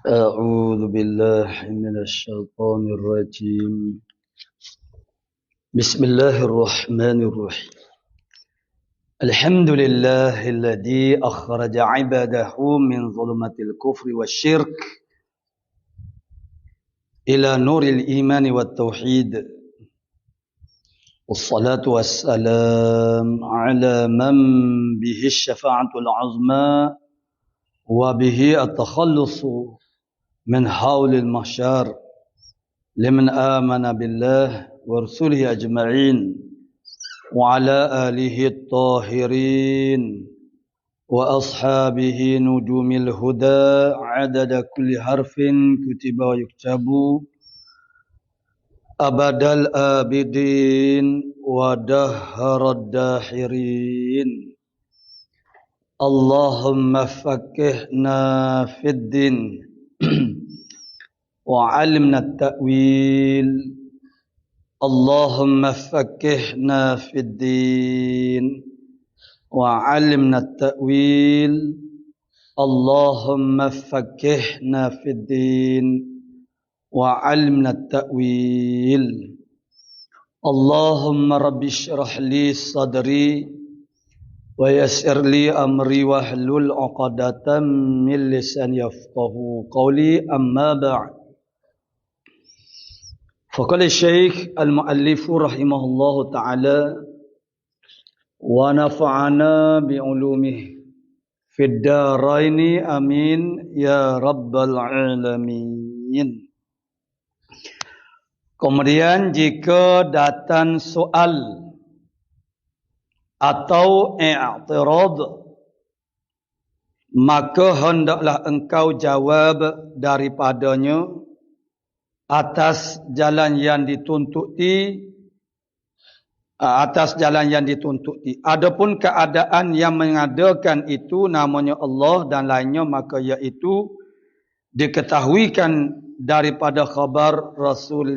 أعوذ بالله من الشيطان الرجيم. بسم الله الرحمن الرحيم. الحمد لله الذي أخرج عباده من ظلمات الكفر والشرك إلى نور الإيمان والتوحيد، والصلاة والسلام على من به الشفاعة العظمى وبه التخلص من حول المحشر لمن آمن بالله ورسله أجمعين وعلى آله الطاهرين وأصحابه نجوم الهدى عدد كل حرف كتب ويكتب أبد الآبدين ودهر الداحرين. اللهم فقهنا في الدين وعلمنا التأويل. اللهم فقهنا في الدين وعلمنا التأويل. اللهم فقهنا في الدين وعلمنا التأويل. اللهم رب اشرح لي صدري ويسر لي أمري واحلل عقدة من لساني يفقهوا قولي. أما بعد، فقال الشيخ المؤلف رحمه الله تعالى ونفعنا بعلومه في الدارين آمين ya rabbal alamin. Kemudian jika datang soal atau i'tirad, maka hendaklah engkau jawab daripadanya atas jalan yang dituntuti, Adapun keadaan yang mengadakan itu namanya Allah dan lainnya, maka iaitu diketahuikan daripada khabar Rasul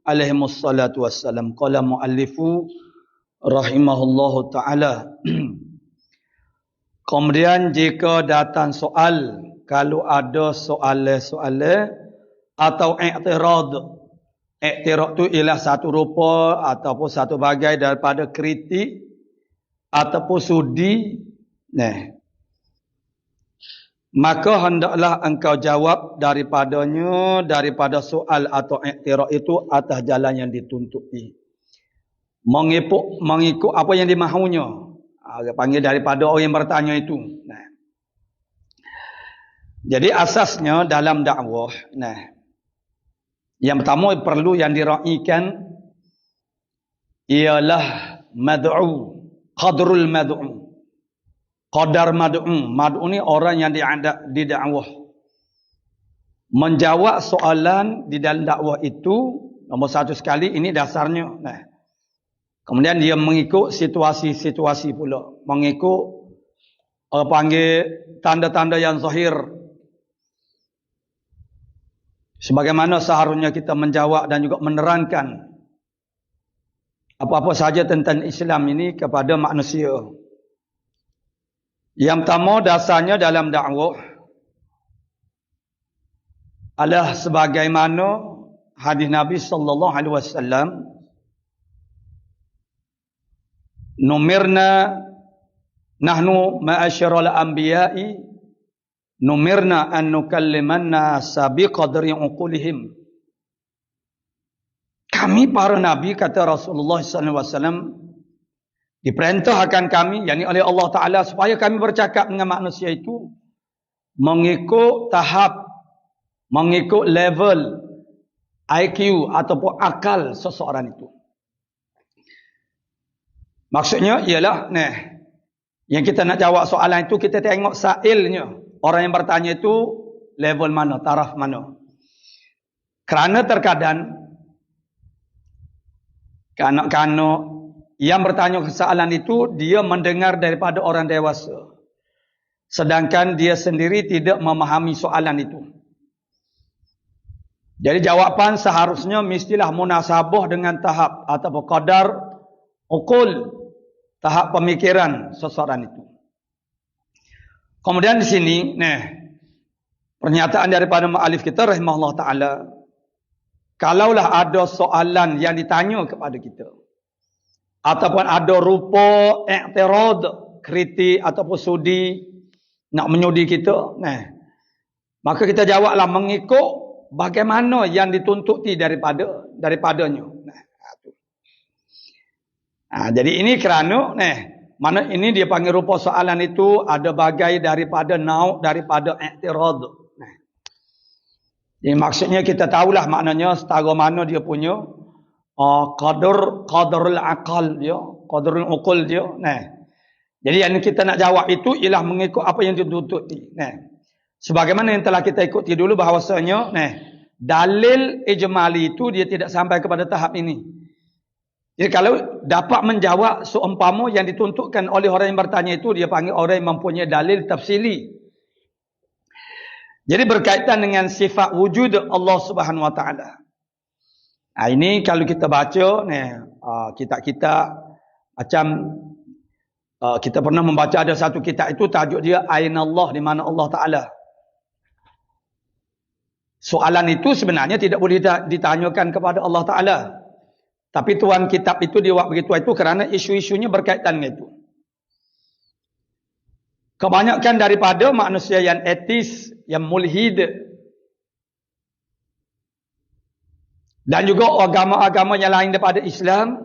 alaihi wassalatu wassalam. Qala muallifu rahimahullahu ta'ala. Kemudian jika datang soal, kalau ada soalan atau i'tirad itu ialah satu rupa ataupun satu bagai daripada kritik ataupun sudi, maka hendaklah engkau jawab daripada soal atau i'tirad itu atas jalan yang dituntuti, mengikut apa yang dimahunya. Panggil daripada orang yang bertanya itu. Jadi asasnya dalam dakwah, yang pertama perlu yang diraikan ialah qadrul mad'u. Qadar mad'u. Mad'u ni orang yang didakwah. Menjawab soalan di dalam dakwah itu nombor satu sekali, ini dasarnya. Kemudian dia mengikut situasi-situasi pula. Mengikut panggil tanda-tanda yang zahir. Sebagaimana seharusnya kita menjawab dan juga menerangkan apa-apa saja tentang Islam ini kepada manusia. Yang pertama dasarnya dalam dakwah adalah sebagaimana hadis Nabi sallallahu alaihi wasallam, numirna nahnu ma'asyiral anbiya'i numirna an nukalliman nasa biqadri uqulihim. Kami para nabi, kata Rasulullah SAW, diperintahkan kami, yakni oleh Allah Ta'ala, supaya kami bercakap dengan manusia itu mengikut tahap, mengikut level IQ ataupun akal seseorang itu. Maksudnya ialah, yang kita nak jawab soalan itu, kita tengok sailnya. Orang yang bertanya itu level mana, taraf mana. Kerana terkadang kanak-kanak yang bertanya soalan itu, dia mendengar daripada orang dewasa, sedangkan dia sendiri tidak memahami soalan itu. Jadi jawapan seharusnya mestilah munasabah dengan tahap atau qadar uqul, tahap pemikiran seseorang itu. Kemudian di sini, pernyataan daripada mu'alif kita rahimahullah ta'ala. Kalaulah ada soalan yang ditanya kepada kita, ataupun ada rupa i'tirad, kritik ataupun sudi, nak menyudi kita, maka kita jawablah mengikut bagaimana yang dituntuti daripadanya. Jadi ini kerana mana ini dia panggil rupa soalan itu ada bagai daripada nauk daripada i'tirad. Jadi maksudnya kita tahulah maknanya setara mana dia punya qadarul aqal dia, qadarul uqul dia. Jadi yang kita nak jawab itu ialah mengikut apa yang ditututi. Sebagaimana yang telah kita ikuti dulu bahawasanya dalil ijmali itu dia tidak sampai kepada tahap ini. Jadi kalau dapat menjawab seumpama yang dituntutkan oleh orang yang bertanya itu, dia panggil orang yang mempunyai dalil tafsili. Jadi berkaitan dengan sifat wujud Allah Subhanahu Wa Taala. Ini kalau kita baca kitab-kitab macam kita pernah membaca ada satu kitab itu tajuk dia Aina Allah, di mana Allah Taala. Soalan itu sebenarnya tidak boleh ditanyakan kepada Allah Taala. Tapi tuan kitab itu dia buat begitu itu kerana isu-isunya berkaitan dengan itu. Kebanyakan daripada manusia yang etis, yang mulhid, dan juga agama-agama yang lain daripada Islam,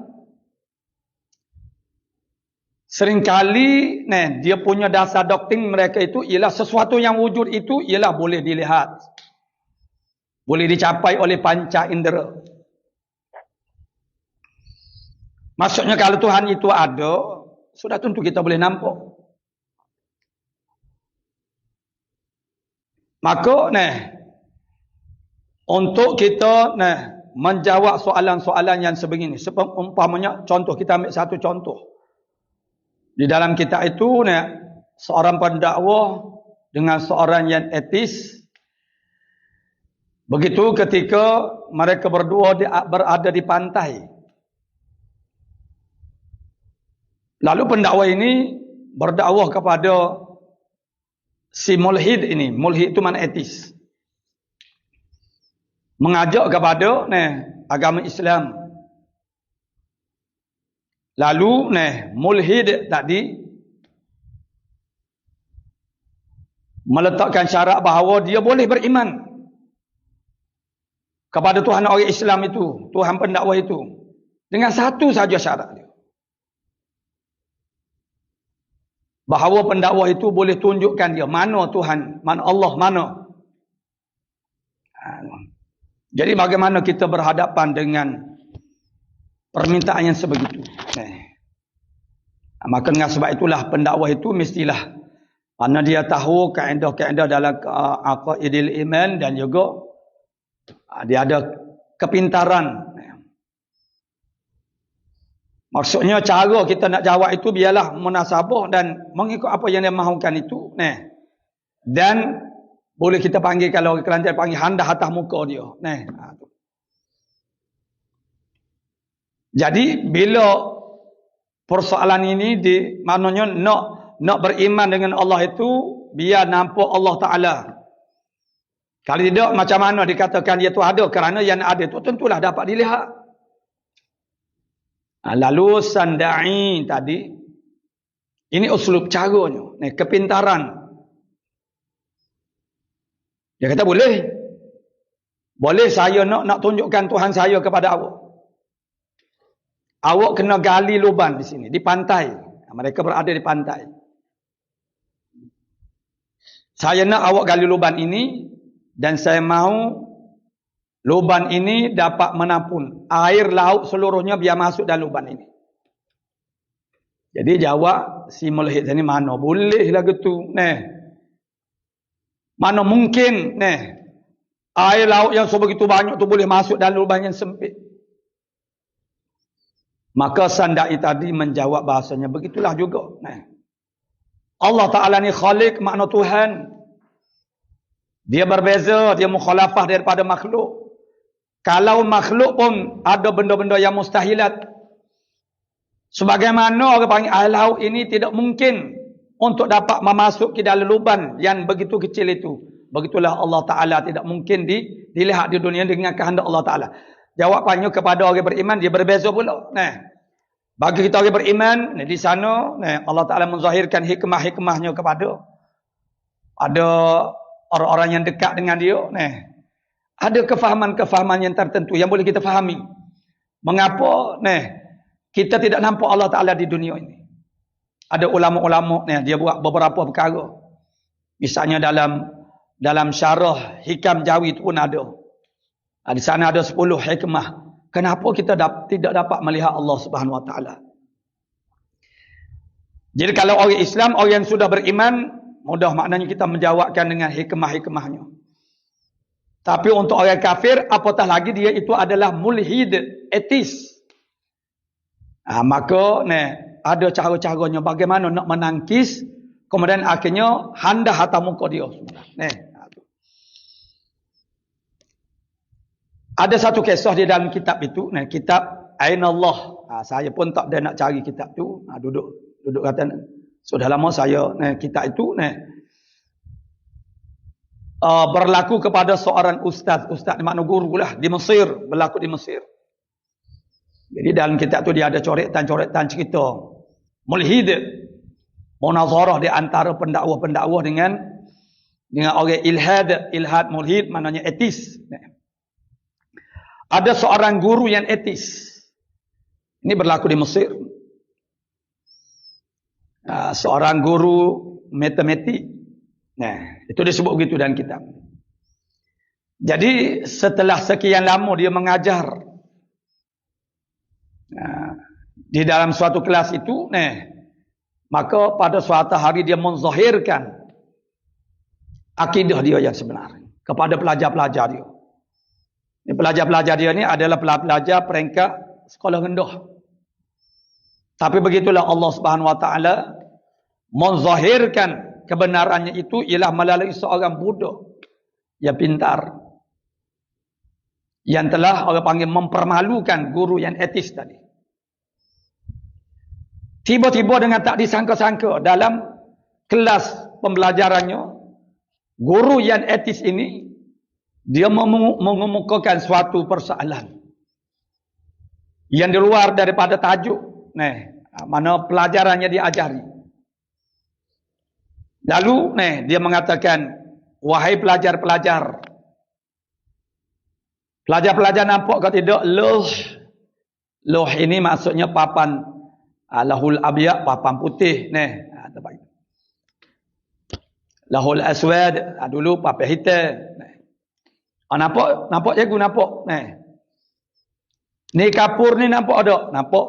seringkali dia punya dasar doktrin mereka itu ialah sesuatu yang wujud itu ialah boleh dilihat, boleh dicapai oleh panca indera. Maksudnya kalau Tuhan itu ada, sudah tentu kita boleh nampak. Maka untuk kita menjawab soalan-soalan yang sebegini, umpamanya contoh, kita ambil satu contoh. Di dalam kitab itu seorang pendakwah dengan seorang yang etis, begitu ketika mereka berdua berada di pantai. Lalu pendakwah ini berdakwah kepada si mulhid ini. Mulhid itu mana etis. Mengajak kepada agama Islam. Lalu mulhid tadi meletakkan syarat bahawa dia boleh beriman kepada Tuhan orang Islam itu, Tuhan pendakwah itu, dengan satu saja syarat dia. Bahawa pendakwah itu boleh tunjukkan dia mana Tuhan, mana Allah, mana. Jadi bagaimana kita berhadapan dengan permintaan yang sebegitu? Maka dengan sebab itulah pendakwah itu mestilah mana dia tahu kaedah-kaedah dalam aqaidil iman, dan juga dia ada kepintaran. Maksudnya cara kita nak jawab itu biarlah munasabah dan mengikut apa yang dia mahukan itu. Dan boleh kita panggil, kalau orang Kelantan panggil handah atas muka dia. Jadi bila persoalan ini maknanya nak beriman dengan Allah itu biar nampak Allah Ta'ala. Kalau tidak, macam mana dikatakan dia tu ada? Kerana yang ada itu tentulah dapat dilihat. Lalu sandai tadi, ini uslub caranya, kepintaran. Dia kata boleh saya nak tunjukkan Tuhan saya kepada awak. Awak kena gali lubang di sini, di pantai. Mereka berada di pantai. Saya nak awak gali lubang ini, dan saya mahu lubang ini dapat menampung air laut seluruhnya biar masuk dalam lubang ini. Jadi jawab si mulhid ini, mana boleh lah gitu. Mana mungkin air laut yang sebegitu banyak tu boleh masuk dalam lubang yang sempit. Maka Sandai tadi menjawab bahasanya begitulah juga. Allah Ta'ala ni Khalik, makna Tuhan. Dia berbeza, dia mukhalafah daripada makhluk. Kalau makhluk pun ada benda-benda yang mustahilat. Sebagaimana orang panggil air laut ini tidak mungkin untuk dapat memasuki dalam lubang yang begitu kecil itu. Begitulah Allah Ta'ala tidak mungkin dilihat di dunia dengan kehendak Allah Ta'ala. Jawapannya kepada orang beriman, dia berbeza pula. Bagi kita orang beriman, di sana Allah Ta'ala menzahirkan hikmah-hikmahnya kepada ada orang-orang yang dekat dengan dia. Ada kefahaman-kefahaman yang tertentu yang boleh kita fahami. Mengapa kita tidak nampak Allah Ta'ala di dunia ini. Ada ulama-ulama dia buat beberapa perkara. Misalnya dalam syarah Hikam Jawi itu pun ada. Di sana ada 10 hikmah. Kenapa kita tidak dapat melihat Allah Subhanahu Wa Ta'ala? Jadi kalau orang Islam, orang yang sudah beriman, mudah maknanya kita menjawabkan dengan hikmah-hikmahnya. Tapi untuk orang kafir, apatah lagi dia itu adalah mulhid, etis. Maka ada cara-caranya bagaimana nak menangkis, kemudian akhirnya handah atas muka dia. Ada satu kisah di dalam kitab itu, kitab Ain Allah. Saya pun tak ada nak cari kitab tu. Duduk kata sudah lama saya kitab itu berlaku kepada seorang ustaz di makna guru lah di Mesir, berlaku di Mesir. Jadi dalam kitab tu dia ada coretan cerita mulhid, munazarah di antara pendakwa dengan orang ilhad mulhid maknanya etis. Ada seorang guru yang etis. Ini berlaku di Mesir. Seorang guru matematik. Itu disebut begitu dalam kitab. Jadi setelah sekian lama dia mengajar di dalam suatu kelas itu, maka pada suatu hari dia menzahirkan akidah dia yang sebenar kepada pelajar-pelajar dia. Pelajar-pelajar dia ni adalah pelajar peringkat sekolah rendah. Tapi begitulah Allah Subhanahu Wa Ta'ala menzahirkan kebenarannya itu ialah melalui seorang budak yang pintar, yang telah orang panggil mempermalukan guru yang etis tadi. Tiba-tiba dengan tak disangka-sangka dalam kelas pembelajarannya, guru yang etis ini dia mengemukakan suatu persoalan yang di luar daripada tajuk mana pelajarannya diajari. Lalu dia mengatakan, wahai pelajar-pelajar, pelajar-pelajar nampak ke tidak loh ini maksudnya papan lahul abiyah, papan putih lahul aswad, dulu papan hitam. Nampak cikgu nampak. Ni kapur ni nampak ada? Nampak.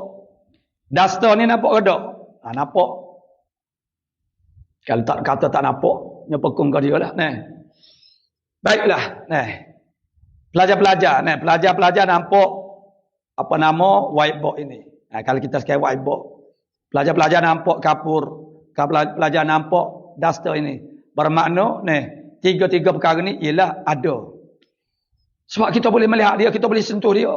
Duster ni nampak ada? Nampak. Kalau tak kata tak nampak, nyepekung kau dia lah. Baiklah. Pelajar-pelajar nampak apa nama whiteboard ini. Kalau kita sekarang whiteboard. Pelajar-pelajar nampak kapur. Pelajar nampak duster ini. Bermakna tiga-tiga perkara ni ialah ada. Sebab kita boleh melihat dia, kita boleh sentuh dia.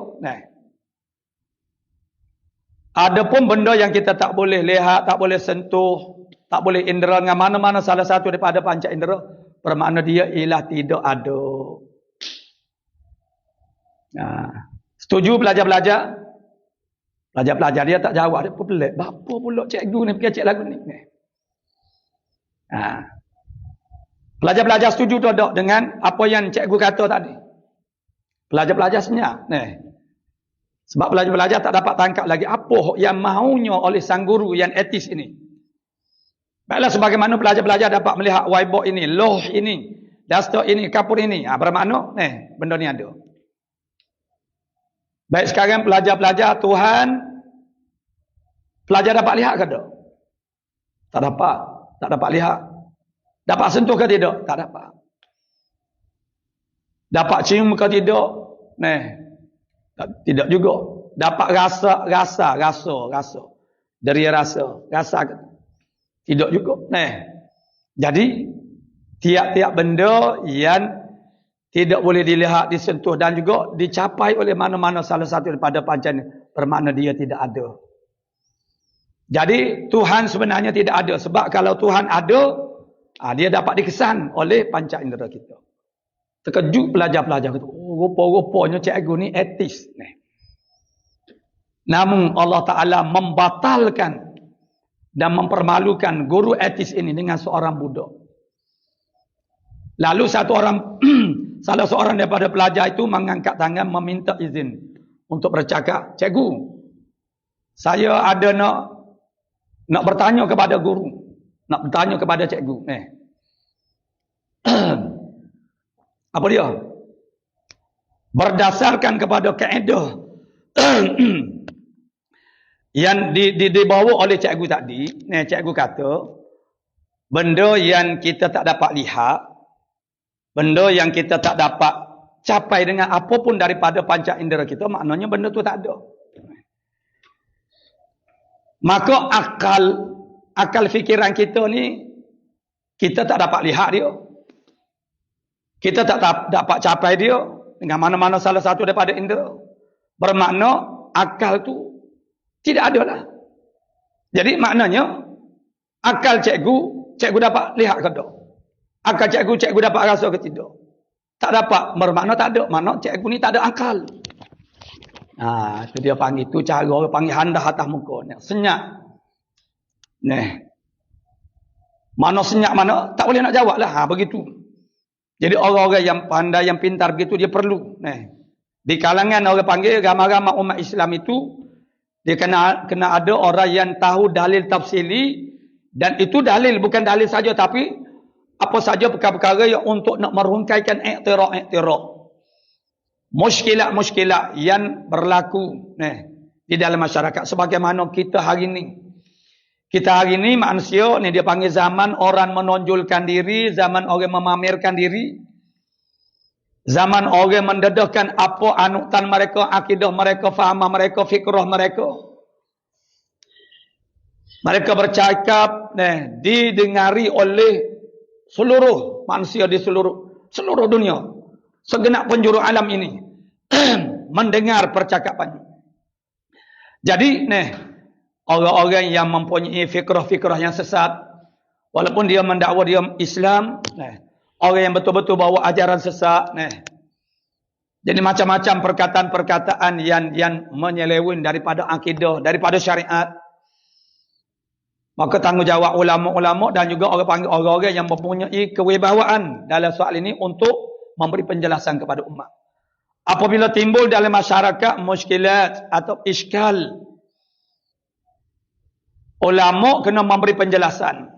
Ada pun benda yang kita tak boleh lihat, tak boleh sentuh, tak boleh indera dengan mana-mana salah satu daripada panca indera, bermakna dia ialah tidak ada. Setuju pelajar-pelajar? Pelajar-pelajar dia tak jawab, dia pun pelik. Bapa pula cikgu ni pergi cek lagu ni. Pelajar-pelajar setuju tak dengan apa yang cikgu kata tadi? Pelajar-pelajar senyap. Sebab pelajar-pelajar tak dapat tangkap lagi apa yang maunya oleh sang guru yang etis ini. Baiklah, sebagaimana pelajar-pelajar dapat melihat whiteboard ini, loh ini, duster ini, kapur ini. Bermakna, benda ni ada. Baik, sekarang pelajar-pelajar Tuhan, pelajar dapat lihat ke tak? Tak dapat. Tak dapat lihat. Dapat sentuh ke tidak? Tak dapat. Dapat cium ke tidak? Tidak juga. Dapat rasa. Dari rasa ke? Tidak juga. Jadi tiap-tiap benda yang tidak boleh dilihat, disentuh dan juga dicapai oleh mana-mana salah satu daripada pancannya, bermakna dia tidak ada. Jadi Tuhan sebenarnya tidak ada. Sebab kalau Tuhan ada, Dia dapat dikesan oleh panca indera kita. Terkejut pelajar-pelajar itu. Rupa-rupanya cikgu ni etis. Namun Allah Ta'ala membatalkan dan mempermalukan guru etis ini dengan seorang budak. Lalu salah seorang daripada pelajar itu mengangkat tangan meminta izin untuk bercakap. Cikgu, saya ada nak bertanya kepada guru. Nak bertanya kepada cikgu. Apa dia? Berdasarkan kepada kaedah yang dibawa oleh cikgu tadi, cikgu kata, benda yang kita tak dapat lihat, benda yang kita tak dapat capai dengan apapun daripada panca indera kita, maknanya benda tu tak ada. Maka akal fikiran kita ni, kita tak dapat lihat dia. Kita tak dapat capai dia dengan mana-mana salah satu daripada indera. Bermakna akal tu tidak ada lah. Jadi maknanya akal cikgu dapat lihat ke tak? Akal cikgu dapat rasa ke tidak? Tak dapat, bermakna tak ada. Makna cikgu ni tak ada akal. Itu dia panggil, tu cara orang panggil handah atas muka. Senyap. Mana senyap mana, tak boleh nak jawab lah. Begitu. Jadi orang-orang yang pandai, yang pintar begitu, dia perlu. Di kalangan orang panggil ramai-ramai umat Islam itu, dia kena ada orang yang tahu dalil tafsili, dan itu dalil, bukan dalil saja, tapi apa saja perkara-perkara yang untuk nak merungkaikan iktiraf. Muskilat-muskilat yang berlaku di dalam masyarakat. Sebagaimana kita hari ini. Kita hari ini manusia ni dia panggil zaman orang menonjolkan diri, zaman orang memamerkan diri, zaman orang mendedahkan apa anutan mereka, akidah mereka, fahamah mereka, fikrah mereka. Mereka bercakap didengari oleh seluruh manusia di seluruh dunia, segenap penjuru alam ini mendengar percakapan. Jadi orang-orang yang mempunyai fikrah-fikrah yang sesat, walaupun dia mendakwa dia Islam, orang yang betul-betul bawa ajaran sesat, jadi macam-macam perkataan-perkataan yang menyeleweng daripada akidah, daripada syariat. Maka tanggungjawab ulama-ulama dan juga orang-orang yang mempunyai kewibawaan dalam soal ini untuk memberi penjelasan kepada umat. Apabila timbul dalam masyarakat muskilat atau iskal, ulama kena memberi penjelasan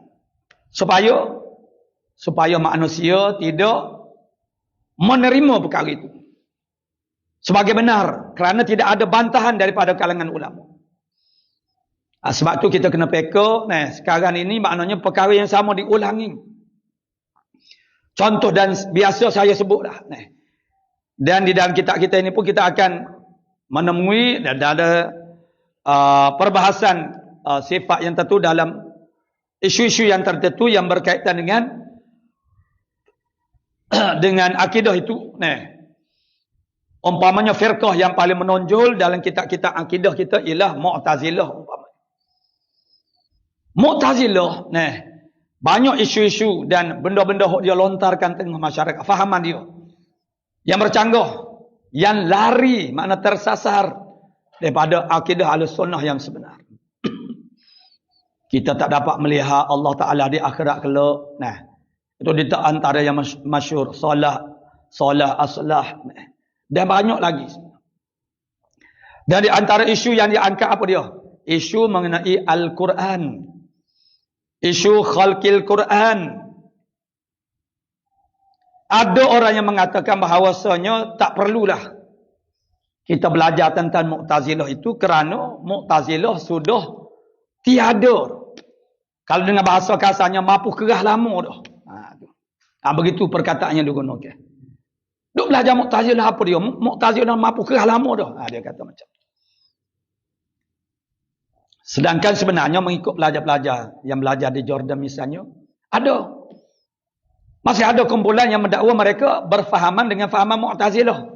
supaya manusia tidak menerima perkara itu sebagai benar, kerana tidak ada bantahan daripada kalangan ulama. Sebab tu kita kena peka. Sekarang ini maknanya perkara yang sama diulangi. Contoh dan biasa saya sebut dah. Dan di dalam kitab kita ini pun kita akan menemui dan ada perbahasan sifat yang tertentu dalam isu-isu yang tertentu yang berkaitan dengan akidah itu. Umpamanya firqah yang paling menonjol dalam kitab-kitab akidah kita ialah Mu'tazilah. Mu'tazilah, banyak isu-isu dan benda-benda yang dia lontarkan tengah masyarakat, fahaman dia yang bercanggah, yang lari, makna tersasar daripada akidah Ahlussunnah yang sebenar. Kita tak dapat melihat Allah Ta'ala di akhirat kelak. Itu di antara yang masyhur, solah, aslah, dan banyak lagi. Dan di antara isu yang diangkat apa dia? Isu mengenai Al-Quran. Isu khalqil Quran. Ada orang yang mengatakan bahawasanya tak perlulah kita belajar tentang Mu'tazilah itu kerana Mu'tazilah sudah tiada. Kalau dengan bahasa kasarnya mampu kerah lama dah. Begitu perkataannya digunakan. Duk belajar Mu'tazilah apa dia? Mu'tazilah mampu kerah lama dah. Dia kata macam. Sedangkan sebenarnya mengikut pelajar-pelajar yang belajar di Jordan misalnya, masih ada kumpulan yang mendakwa mereka berfahaman dengan fahaman Mu'tazilah.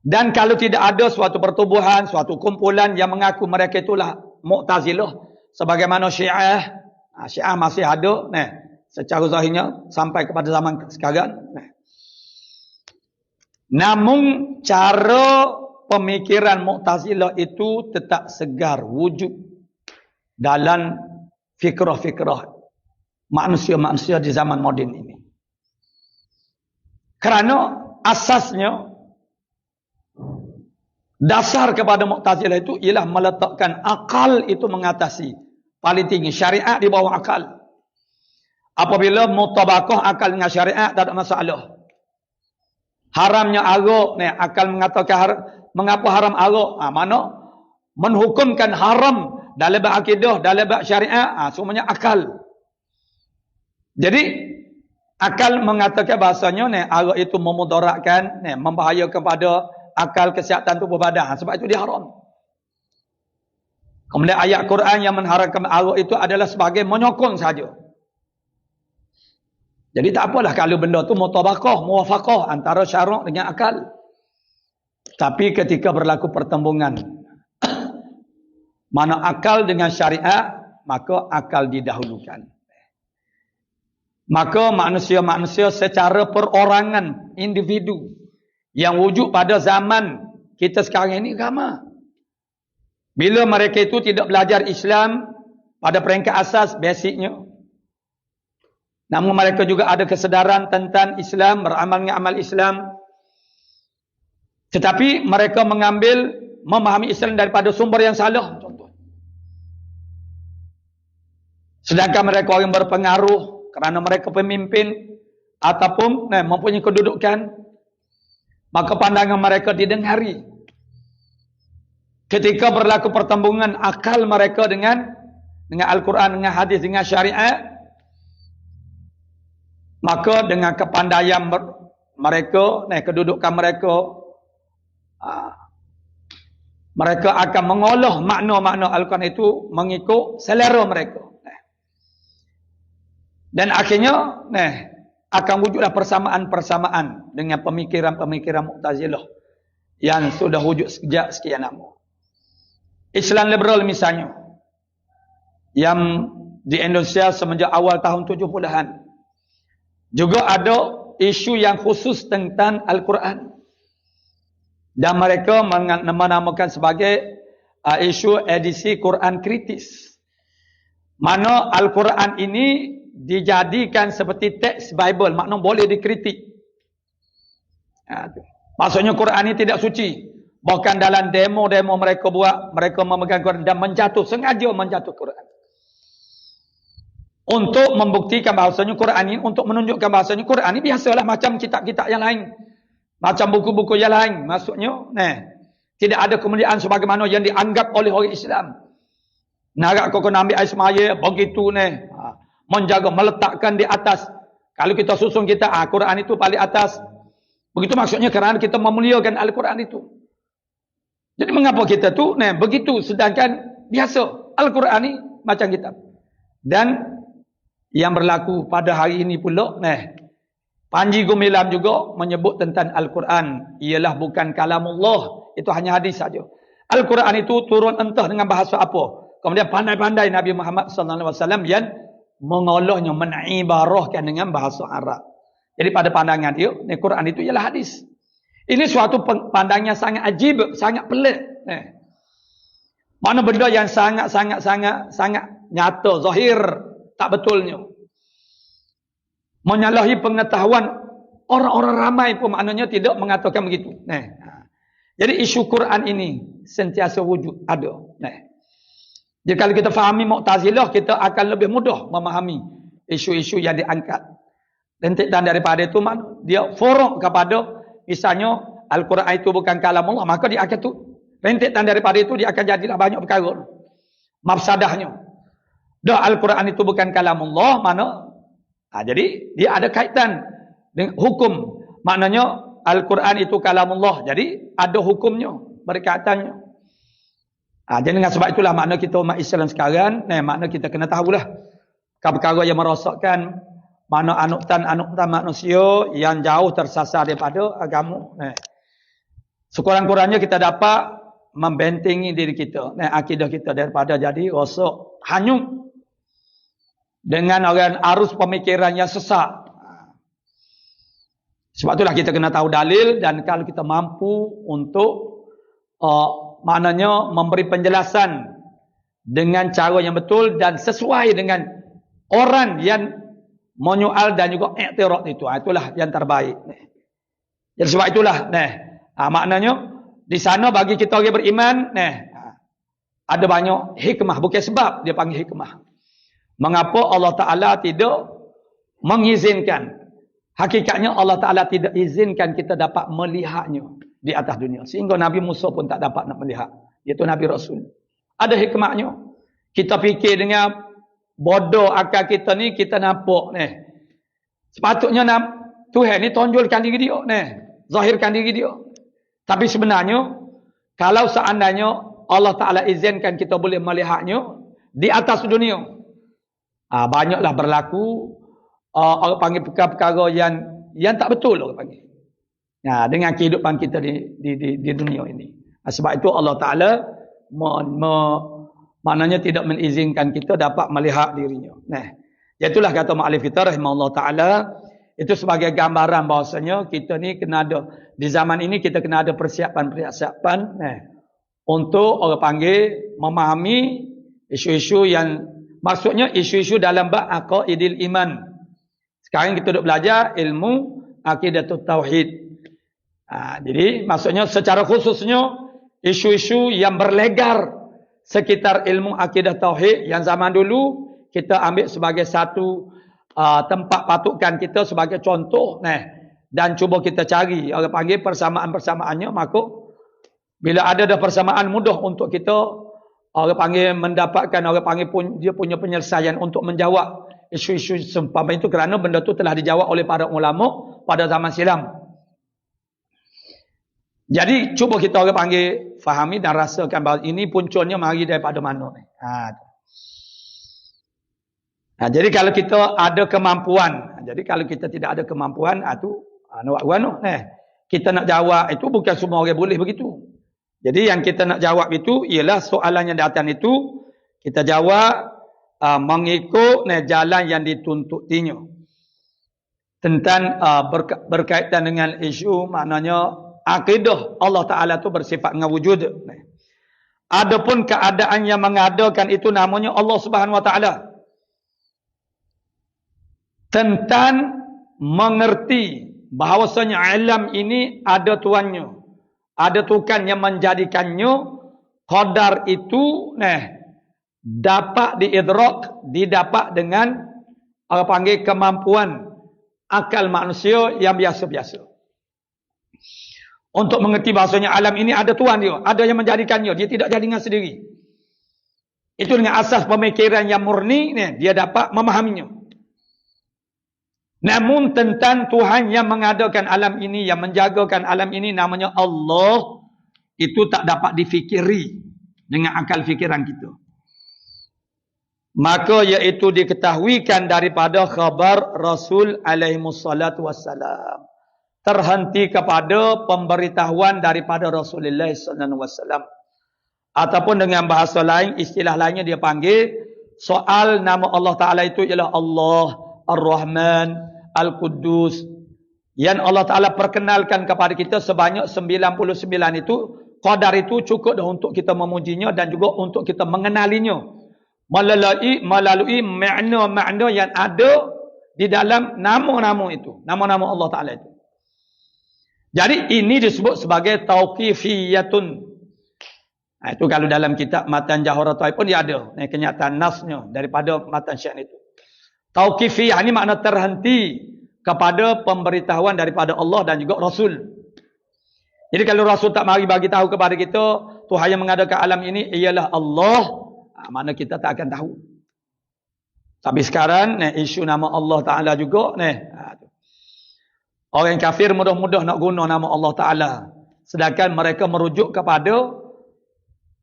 Dan kalau tidak ada suatu pertubuhan, suatu kumpulan yang mengaku mereka itulah Mu'tazilah, sebagaimana Syiah, Syiah masih ada, secara zahirnya sampai kepada zaman sekarang. Namun cara pemikiran Mu'tazilah itu tetap segar wujud dalam fikrah-fikrah manusia-manusia di zaman moden ini. Kerana asasnya dasar kepada Mu'tazilah itu ialah meletakkan akal itu mengatasi paling tinggi, syariat di bawah akal. Apabila mutabakah akal dengan syariat tak ada masalah. Haramnya arak, akal mengatakan mengapa haram arak? Mana menhukumkan haram dalam bab akidah, dalam bab syariat, semuanya akal. Jadi akal mengatakan bahasanya arak itu memudaratkan, membahayakan kepada akal kesihatan tubuh badan. Sebab itu dia haram. Kemudian ayat Quran yang mengharamkan arak itu adalah sebagai menyokong saja. Jadi tak apalah kalau benda tu mutabakah, muwafaqah antara syarak dengan akal. Tapi ketika berlaku pertembungan mana akal dengan syariat, maka akal didahulukan. Maka manusia-manusia secara perorangan, individu yang wujud pada zaman kita sekarang ini agama. Bila mereka itu tidak belajar Islam pada peringkat asas, basicnya, namun mereka juga ada kesedaran tentang Islam, beramal dengan amal Islam. Tetapi mereka mengambil, memahami Islam daripada sumber yang salah. Contoh. Sedangkan mereka orang berpengaruh kerana mereka pemimpin ataupun mempunyai kedudukan, maka pandangan mereka didengari. Ketika berlaku pertembungan akal mereka dengan Al-Quran, dengan hadis, dengan syariat, maka dengan kepandaian mereka, kedudukan mereka, mereka akan mengolah makna-makna Al-Quran itu mengikut selera mereka. Dan akhirnya akan wujudlah persamaan-persamaan dengan pemikiran-pemikiran Mu'tazilah yang sudah wujud sejak sekian lama. Islam liberal misalnya, yang di Indonesia semenjak awal tahun 70-an, juga ada isu yang khusus tentang Al-Quran. Dan mereka menamakan sebagai isu edisi Quran kritis. Mana Al-Quran ini dijadikan seperti teks Bible, makna boleh dikritik. Maksudnya Quran ini tidak suci. Bahkan dalam demo-demo mereka buat, mereka memegang Quran dan sengaja menjatuh Quran. Untuk membuktikan bahasanya Quran ini, untuk menunjukkan bahasanya Quran ini biasalah macam kitab-kitab yang lain. Macam buku-buku yang lain. Maksudnya, tidak ada kemuliaan sebagaimana yang dianggap oleh orang Islam. Nak kau kena ambil air semaya, begitu menjaga, meletakkan di atas. Kalau kita susun kita, Quran itu paling atas. Begitu maksudnya kerana kita memuliakan Al-Quran itu. Jadi mengapa kita tu begitu, sedangkan biasa Al-Quran ini macam kitab. Dan yang berlaku pada hari ini pula, Panji Gumilang juga menyebut tentang Al-Quran ialah bukan kalamullah, itu hanya hadis saja. Al-Quran itu turun entah dengan bahasa apa. Kemudian pandai-pandai Nabi Muhammad SAW yang mengolahnya, mengibarahkan dengan bahasa Arab. Jadi pada pandangan dia, Quran itu ialah hadis. Ini suatu pandangan sangat ajib, sangat pelik. Mana benda yang sangat nyata, zahir, tak betulnya. Menyalahi pengetahuan orang-orang ramai pun maknanya tidak mengatakan begitu. Jadi isu Quran ini sentiasa wujud, ada. Jadi kalau kita fahami Mu'tazilah, kita akan lebih mudah memahami isu-isu yang diangkat. Dan daripada itu, dia forok kepada, misalnya, Al-Quran itu bukan kalam Allah, maka dia akan tu. Rentetan daripada itu, dia akan jadilah banyak perkara. Mafsadahnya. Dah Al-Quran itu bukan kalam Allah, mana? Jadi, dia ada kaitan dengan hukum. Maknanya, Al-Quran itu kalam Allah. Jadi, ada hukumnya, berkaitannya. Jadi dengan sebab itulah makna kita umat Islam sekarang, makna kita kena tahulah perkara yang merosakkan mana anutan manusia yang jauh tersasar daripada agama. Sekurang-kurangnya kita dapat membentengi diri kita, akidah kita daripada jadi rosak, hanyut. dengan orang arus pemikiran yang sesak. Sebab itulah kita kena tahu dalil, dan kalau kita mampu untuk maknanya memberi penjelasan dengan cara yang betul dan sesuai dengan orang yang menyoal dan juga iktiraf itu, itulah yang terbaik. Jadi sebab itulah maknanya di sana bagi kita orang beriman ada banyak hikmah, bukan sebab dia panggil hikmah. Mengapa Allah Ta'ala tidak mengizinkan? Hakikatnya Allah Ta'ala tidak izinkan kita dapat melihatnya di atas dunia. Sehingga Nabi Musa pun tak dapat nak melihat. Iaitu Nabi Rasul. Ada hikmahnya. Kita fikir dengan bodoh akal kita ni, kita nampak ni. Sepatutnya Tuhan ni tonjolkan diri dia ni. Zahirkan diri dia. Tapi sebenarnya, kalau seandainya Allah Ta'ala izinkan kita boleh melihatnya di atas dunia, banyaklah berlaku orang panggil perkara-perkara yang tak betul orang panggil. Dengan kehidupan kita di dunia ini. Sebab itu Allah Ta'ala maknanya tidak mengizinkan kita dapat melihat dirinya. Itulah kata mu'alif kita rahimahullah ta'ala, itu sebagai gambaran bahawasanya kita ni kena ada, di zaman ini kita kena ada persiapan untuk orang panggil memahami isu-isu yang, maksudnya isu-isu dalam bab aqaidil iman. Sekarang kita duduk belajar ilmu akidatut tauhid. Jadi maksudnya secara khususnya isu-isu yang berlegar sekitar ilmu akidah tauhid yang zaman dulu kita ambil sebagai satu tempat patukan kita sebagai contoh dan cuba kita cari orang panggil persamaan-persamaannya, maka bila ada persamaan mudah untuk kita orang panggil mendapatkan orang panggil dia punya penyelesaian untuk menjawab isu-isu seumpama itu, kerana benda itu telah dijawab oleh para ulama pada zaman silam. Jadi cuba kita orang panggil fahami dan rasakan bahawa ini punculnya mari daripada mana ni. Jadi kalau kita ada kemampuan, jadi kalau kita tidak ada kemampuan itu kita nak jawab itu bukan semua orang boleh begitu. Jadi yang kita nak jawab itu ialah soalan yang datang itu kita jawab mengikut jalan yang dituntutinya. Tentang berkaitan dengan isu maknanya akidah Allah Ta'ala itu bersifat dengan wujud. Adapun keadaan yang mengadakan itu namanya Allah Subhanahu Wa Ta'ala. Tentang mengerti bahawasanya alam ini ada tuannya. Ada Tuhan yang menjadikannya. Qadar itu dapat diidrak, didapat dengan orang panggil kemampuan akal manusia yang biasa-biasa. Untuk mengerti bahasanya alam ini ada Tuhan dia, ada yang menjadikannya, dia tidak jadi dengan sendiri. Itu dengan asas pemikiran yang murni dia dapat memahaminya. Namun tentang Tuhan yang mengadakan alam ini, yang menjagakan alam ini namanya Allah, itu tak dapat difikiri dengan akal fikiran kita. Maka iaitu diketahuikan daripada khabar Rasul alaihissalatu wassalam. Terhenti kepada pemberitahuan daripada Rasulullah sallallahu alaihi wasallam. Ataupun dengan bahasa lain, istilah lainnya dia panggil soal nama Allah Ta'ala itu ialah Allah Ar-Rahman Al-Quddus. Yang Allah Ta'ala perkenalkan kepada kita sebanyak 99 itu. Qadar itu cukup dah untuk kita memujinya dan juga untuk kita mengenalinya. Melalui makna-makna yang ada di dalam nama-nama itu. Nama-nama Allah Ta'ala itu. Jadi ini disebut sebagai tauqifiyatun. Itu kalau dalam kitab Matan Jawharatul pun dia ada kenyataan nasnya daripada Matan Syekh itu. Tauqifiyah ini makna terhenti kepada pemberitahuan daripada Allah dan juga Rasul. Jadi kalau Rasul tak mari bagi tahu kepada kita Tuhan yang mengadakan alam ini ialah Allah, mana kita tak akan tahu. Tapi sekarang isu nama Allah Ta'ala juga orang kafir mudah-mudah nak guna nama Allah Ta'ala. Sedangkan mereka merujuk kepada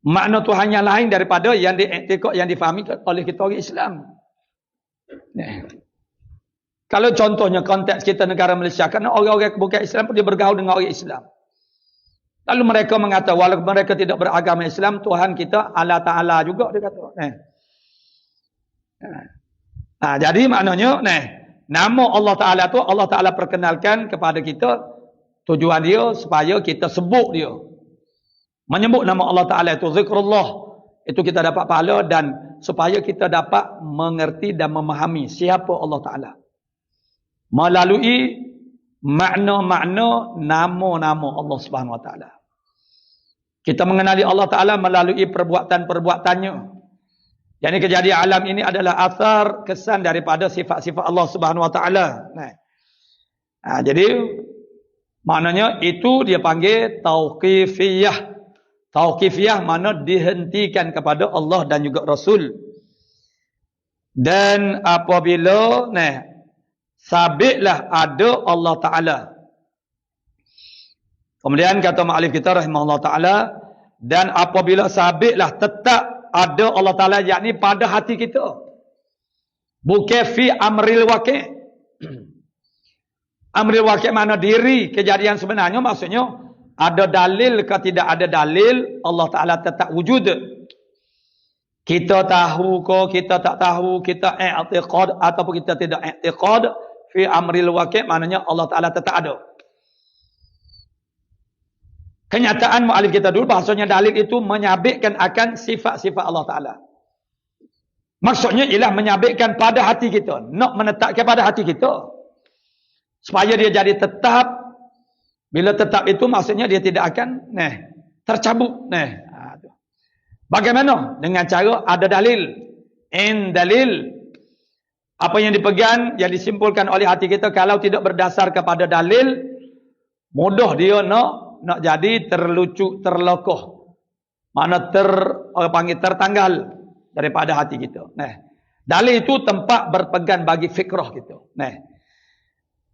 makna Tuhan yang lain daripada yang diiktikad, yang difahami oleh kita orang Islam. Kalau contohnya konteks kita negara Malaysia, kerana orang-orang bukan Islam pun dia bergaul dengan orang Islam. Lalu mereka mengatakan walaupun mereka tidak beragama Islam, Tuhan kita Allah Ta'ala juga dia kata. Jadi maknanya, nama Allah Ta'ala tu Allah Ta'ala perkenalkan kepada kita, tujuan dia supaya kita sebut dia. Menyebut nama Allah Ta'ala itu, zikrullah, itu kita dapat pahala dan supaya kita dapat mengerti dan memahami siapa Allah Ta'ala. Melalui makna-makna nama-nama Allah Subhanahu Wa Ta'ala. Kita mengenali Allah Ta'ala melalui perbuatan-perbuatannya. Yang kejadian alam ini adalah asar kesan daripada sifat-sifat Allah Subhanahu Wa Taala. Jadi maknanya itu dia panggil tauqifiyah. Tauqifiyah makna dihentikan kepada Allah dan juga Rasul. Dan apabila sabitlah ada Allah Taala. Kemudian kata mu'allif kita rahimahullah taala, dan apabila sabitlah tetap ada Allah Ta'ala, yakni pada hati kita. Bukan fi amril waqi'. Amril waqi' mana diri kejadian sebenarnya, maksudnya ada dalil ke tidak ada dalil, Allah Ta'ala tetap wujud. Kita tahu ke kita tak tahu, kita i'tiqad ataupun kita tidak i'tiqad, fi amril waqi' maknanya Allah Ta'ala tetap ada. Kenyataan mu'alif kita dulu, bahasanya dalil itu menyabitkan akan sifat-sifat Allah Ta'ala. Maksudnya ialah menyabitkan pada hati kita. Nak menetapkan pada hati kita. Supaya dia jadi tetap. Bila tetap itu maksudnya dia tidak akan tercabut. Bagaimana? Dengan cara ada dalil. In dalil. Apa yang dipegang, yang disimpulkan oleh hati kita, kalau tidak berdasar kepada dalil, mudah dia nak jadi terlucu, terlokoh. Mana orang panggil tertanggal daripada hati kita. Dalil itu tempat berpegang bagi fikrah kita.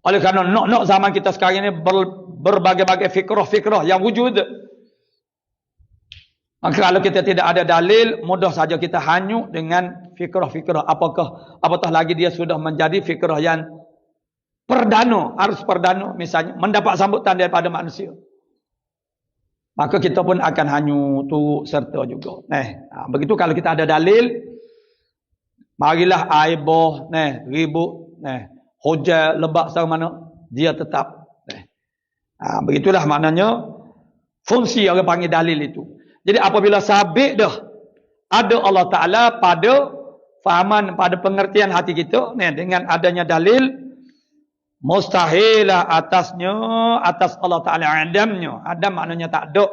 Oleh kerana nak zaman kita sekarang ini berbagai-bagai fikrah yang wujud. Maka kalau kita tidak ada dalil, mudah saja kita hanyut dengan fikrah-fikrah. Apatah lagi dia sudah menjadi fikrah yang perdana, harus perdana misalnya, mendapat sambutan daripada manusia. Maka kita pun akan hanyut tu serta juga. Begitu kalau kita ada dalil, marilah aibah, ribut, hujah, lebak sama mana, dia tetap. Begitulah maknanya fungsi orang panggil dalil itu. Jadi apabila sabit dah ada Allah Ta'ala pada fahaman, pada pengertian hati kita, dengan adanya dalil, mustahilah atas Allah Ta'ala adamnya. Adam maknanya tak ada.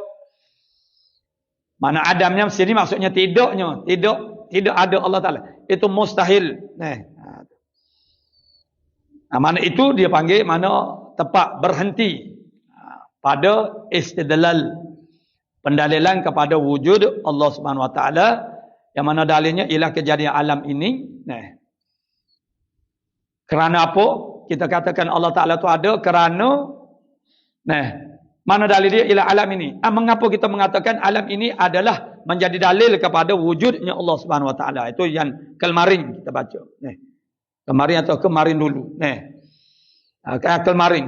Mana adamnya sini maksudnya tidaknya. Tidak ada Allah Ta'ala. Itu mustahil. Mana itu dia panggil mana tepat berhenti pada istidlal. Pendalilan kepada wujud Allah Subhanahu Wa Ta'ala. Yang mana dalilnya ialah kejadian alam ini. Kerana apa? Kita katakan Allah Ta'ala itu ada kerana mana dalil dia ialah alam ini. Mengapa kita mengatakan alam ini adalah menjadi dalil kepada wujudnya Allah Subhanahu Wa Ta'ala. Itu yang kemarin kita baca. Kemarin atau kemarin dulu. Kemarin.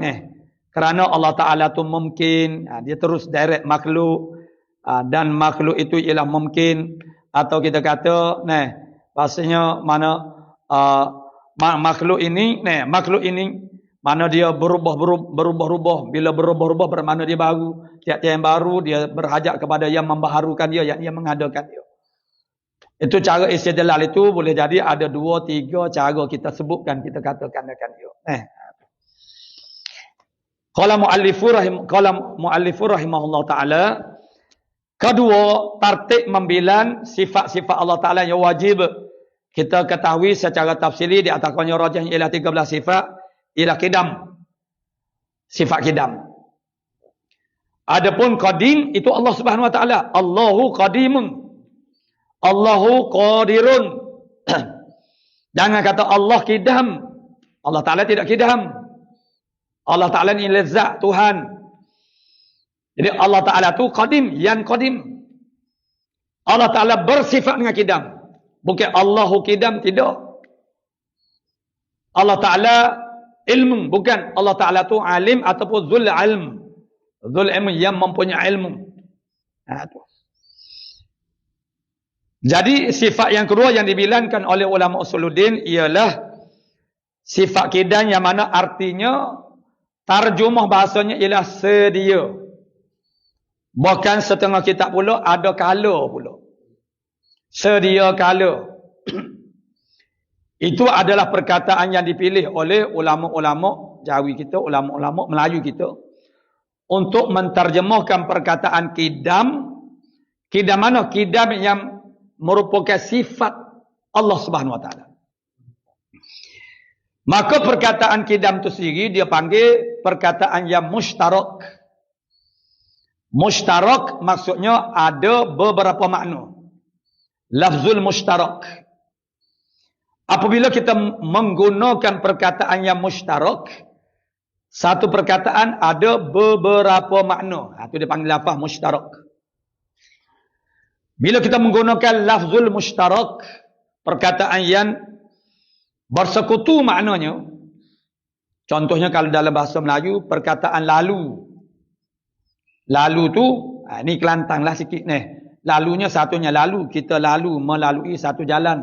Kerana Allah Ta'ala itu mungkin, dia terus direct makhluk, dan makhluk itu ialah mungkin, atau kita kata, bahasanya mana makhluk ini mana dia berubah-ubah. Bila berubah-ubah bermakna dia baru. Tiap-tiap yang baru dia berhajat kepada yang membaharukan dia, yang mengadakan dia. Itu cara istidlal itu boleh jadi ada 2-3 cara kita sebutkan, kita katakan akan dia. Qala mu'allifur rahimahullah ta'ala, kedua, tartib membilang sifat-sifat Allah Ta'ala yang wajib kita ketahui secara tafsili. Di atasnya rajah ialah 13 sifat, ialah qidam. Sifat qidam. Adapun qadim itu Allah Subhanahu Wa Ta'ala. Allahu qadimun. Allahu qadirun. Jangan kata Allah qidam. Allah Ta'ala tidak qidam. Allah Ta'ala ni lezat Tuhan. Jadi Allah Ta'ala tu qadim, yang qadim. Allah Ta'ala bersifat dengan qidam. Bukan Allahu qidam, tidak. Allah Ta'ala ilmu, bukan. Allah Ta'ala tu alim ataupun zul ilm. Zul ilm yang mempunyai ilmu. Jadi sifat yang kedua yang dibilangkan oleh ulama usuluddin ialah sifat kidam yang mana artinya tarjumah bahasanya ialah sedia. Bukan setengah kitab pula, ada kala pula. Sedia kala. Itu adalah perkataan yang dipilih oleh ulama-ulama Jawi kita, ulama-ulama Melayu kita untuk menterjemahkan perkataan kidam. Kidam mana? Kidam yang merupakan sifat Allah Subhanahu Wa Taala. Maka perkataan kidam itu sendiri dia panggil perkataan yang mushtarak. Mushtarak maksudnya ada beberapa makna. Lafzul mushtarak. Apabila kita menggunakan perkataan yang mushtarak, satu perkataan ada beberapa makna. Itu dia panggil lafaz mushtarak. Bila kita menggunakan lafzul mushtarak, perkataan yang bersekutu maknanya, contohnya kalau dalam bahasa Melayu, perkataan lalu. Lalu tu, ni Kelantan lah sikit ni. Lalunya satunya lalu, kita lalu, melalui satu jalan.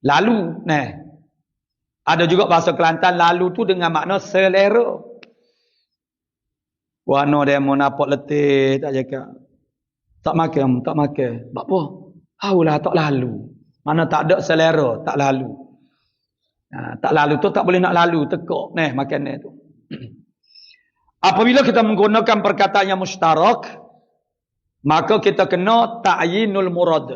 Lalu, ni. Ada juga bahasa Kelantan, lalu tu dengan makna selera. Warna dia mau nampak letih, tak cakap. Tak makan. Sebab apa? Haulah tak lalu. Mana tak ada selera, tak lalu. Tak lalu tu tak boleh nak lalu, tekuk makan ni tu. Apabila kita menggunakan perkataan yang mushtarak, maka kita kena ta'yinul murad.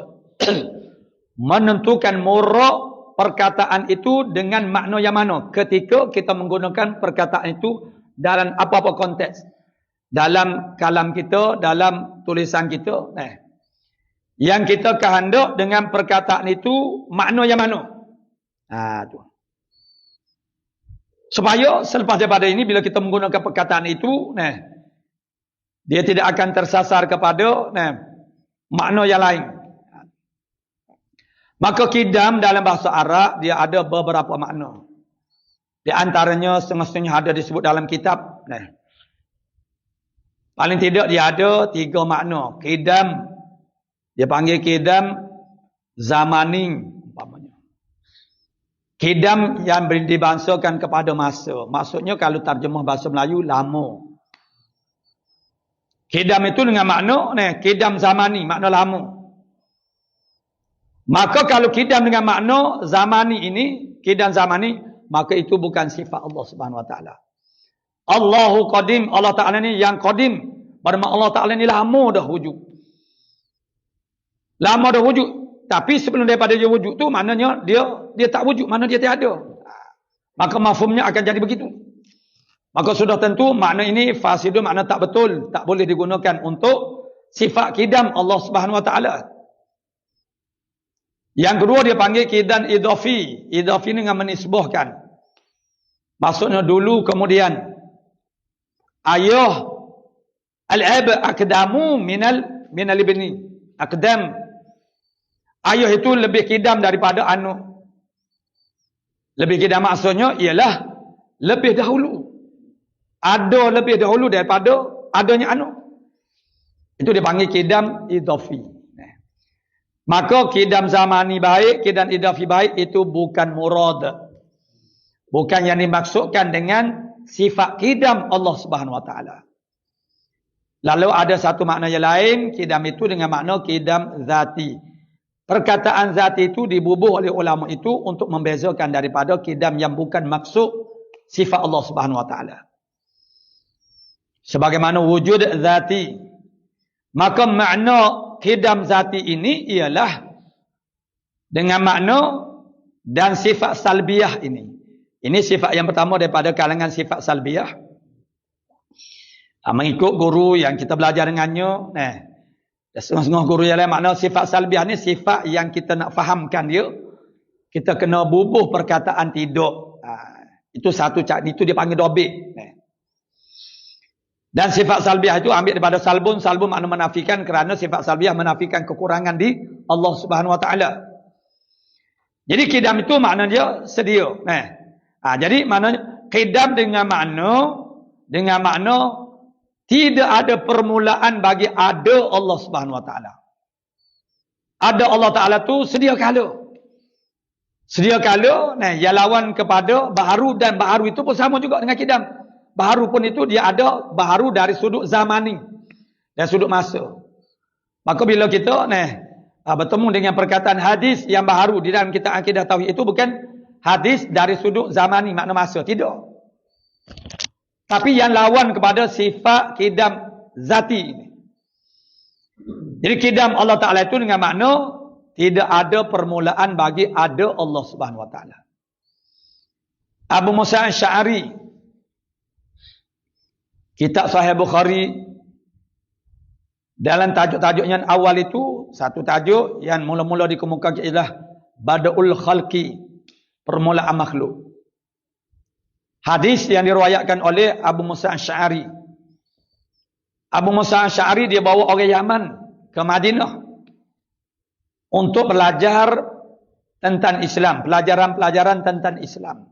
Menentukan murad perkataan itu dengan makna yang mana ketika kita menggunakan perkataan itu dalam apa-apa konteks. Dalam kalam kita, dalam tulisan kita. Yang kita kehendak dengan perkataan itu makna yang mana? Tu. Supaya selepas daripada ini bila kita menggunakan perkataan itu, dia tidak akan tersasar kepada makna yang lain. Maka kidam dalam bahasa Arab dia ada beberapa makna. Di antaranya setengah-setengah ada disebut dalam kitab. Paling tidak dia ada 3 makna. Kidam, dia panggil kidam zamaning. Kidam yang dibangsakan kepada masa. Maksudnya kalau terjemah bahasa Melayu, lama. Kidam itu dengan makna, kidam zamani, makna lama. Maka kalau kidam dengan makna zamani ini, kidam zamani, maka itu bukan sifat Allah Subhanahu Wa Taala. Allahu Qadim, Allah Ta'ala ni yang Qadim. Bermakna Allah Ta'ala ni lama dah wujud. Lama dah wujud. Tapi sebelum daripada dia wujud tu, maknanya dia tak wujud, maknanya dia tiada. Maka mafhumnya akan jadi begitu. Maka sudah tentu makna ini fasidun, makna tak betul. Tak boleh digunakan untuk sifat kidam Allah Subhanahu Wa Ta'ala. Yang kedua dia panggil kidam idhafi. Idhafi ni dengan menisbahkan. Maksudnya dulu kemudian. Ayah al-ab aqdamu minal ibni. Aqdam. Ayah itu lebih kidam daripada anak. Lebih kidam maksudnya ialah lebih dahulu. Ada lebih dahulu daripada adanya anak. Itu dipanggil kidam idhafi. Maka kidam zamani baik, kidam idhafi baik itu bukan murad. Bukan yang dimaksudkan dengan sifat kidam Allah Subhanahu Wa Taala. Lalu ada satu makna yang lain, kidam itu dengan makna kidam zati. Perkataan zati itu dibubuh oleh ulama itu untuk membezakan daripada kidam yang bukan maksud sifat Allah Subhanahu Wa Taala. Sebagaimana wujud zati. Maka makna kidam zati ini ialah dengan makna dan sifat salbiyah ini. Ini sifat yang pertama daripada kalangan sifat salbiyah. Mengikut guru yang kita belajar dengannya. Setengah-setengah guru yang lain makna sifat salbiyah ni sifat yang kita nak fahamkan dia. Kita kena bubuh perkataan tidak. Itu satu cara. Itu dia panggil dobit. Dan sifat salbiyah itu ambil daripada salbun. Salbun makna menafikan kerana sifat salbiyah menafikan kekurangan di Allah Subhanahu Wa Taala. Jadi kidam itu makna dia sedia. Jadi maknanya kidam dengan makna tidak ada permulaan bagi ada Allah Subhanahu Wa Taala. Ada Allah Ta'ala tu sedia kala. Sedia kala, yang lawan kepada baharu, dan baharu itu pun sama juga dengan kidam. Baharu pun itu dia ada baharu dari sudut zamani dan sudut masa. Maka bila kita bertemu dengan perkataan hadis yang baharu di dalam kitab akidah tauhid, itu bukan hadis dari sudut zamani, makna masa, tidak. Tapi yang lawan kepada sifat kidam zati ini. Jadi kidam Allah Ta'ala itu dengan makna tidak ada permulaan bagi ada Allah Subhanahu Wa Ta'ala. Abu Musa Asy'ari, kitab Sahih Bukhari, dalam tajuk-tajuknya awal itu, satu tajuk yang mula-mula dikemukakan ialah Bada'ul Khalqi, permulaan makhluk. Hadis yang diriwayatkan oleh Abu Musa Asy'ari. Abu Musa Asy'ari dia bawa orang Yaman ke Madinah untuk belajar tentang Islam, pelajaran-pelajaran tentang Islam.